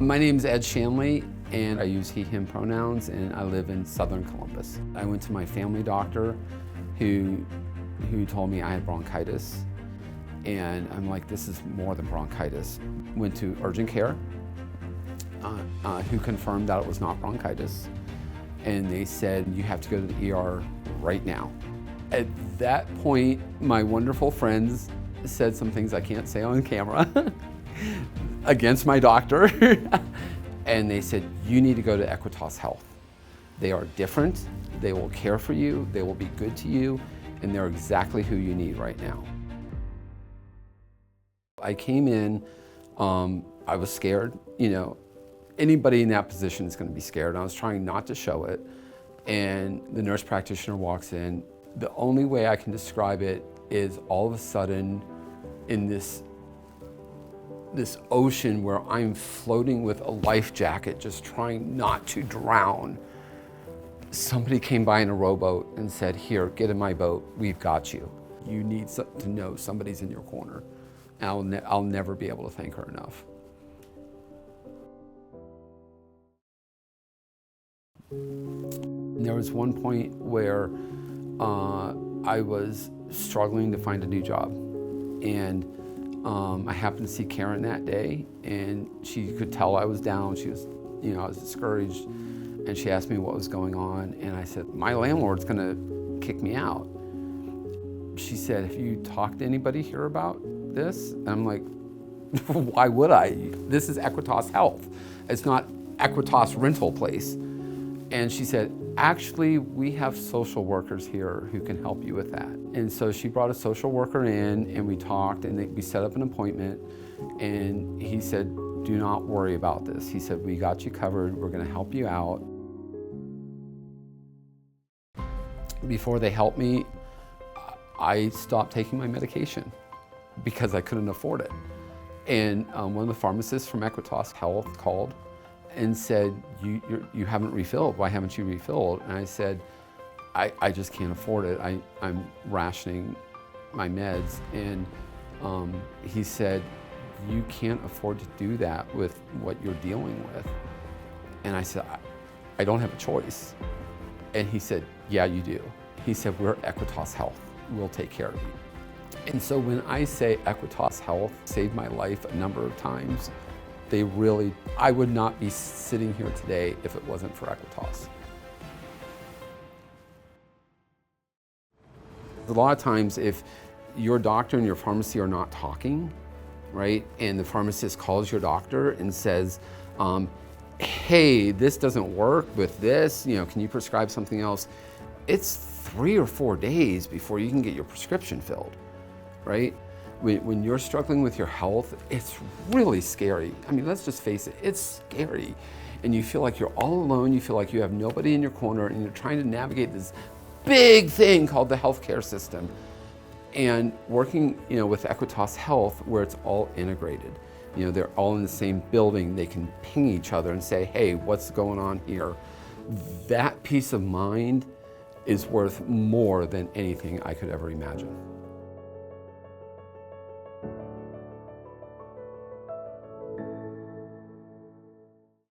My name's Ed Shanley, and I use he, him pronouns, and I live in Southern Columbus. I went to my family doctor who told me I had bronchitis, and I'm like, this is more than bronchitis. Went to urgent care, who confirmed that it was not bronchitis, and they said, you have to go to the ER right now. At that point, my wonderful friends said some things I can't say on camera against my doctor. And they said, you need to go to Equitas Health. They are different, they will care for you, they will be good to you, and they're exactly who you need right now. I came in, I was scared. Anybody in that position is gonna be scared. I was trying not to show it. And the nurse practitioner walks in. The only way I can describe it is all of a sudden in this ocean where I'm floating with a life jacket, just trying not to drown. Somebody came by in a rowboat and said, here, get in my boat, we've got you. You need to know somebody's in your corner. And I'll never be able to thank her enough. There was one point where I was struggling to find a new job. And I happened to see Karen that day, and she could tell I was down. She was, I was discouraged, and she asked me what was going on, and I said, my landlord's gonna kick me out. She said, have you talked to anybody here about this? And I'm like, why would I? This is Equitas Health. It's not Equitas rental place. And she said, actually, we have social workers here who can help you with that. And so she brought a social worker in, and we talked, and we set up an appointment, and he said, do not worry about this. He said, we got you covered, we're gonna help you out. Before they helped me, I stopped taking my medication because I couldn't afford it. And one of the pharmacists from Equitas Health called and said, you haven't refilled, why haven't you refilled? And I said, I just can't afford it. I'm rationing my meds. And he said, you can't afford to do that with what you're dealing with. And I said, I don't have a choice. And he said, yeah, you do. He said, we're Equitas Health, we'll take care of you. And so when I say Equitas Health saved my life a number of times, I would not be sitting here today if it wasn't for Equitas. A lot of times if your doctor and your pharmacy are not talking, right, and the pharmacist calls your doctor and says, hey, this doesn't work with this, can you prescribe something else? It's 3 or 4 days before you can get your prescription filled, right? When you're struggling with your health, it's really scary. I mean, let's just face it, it's scary. And you feel like you're all alone, you feel like you have nobody in your corner, and you're trying to navigate this big thing called the healthcare system. And working with Equitas Health, where it's all integrated. They're all in the same building, they can ping each other and say, hey, what's going on here? That peace of mind is worth more than anything I could ever imagine.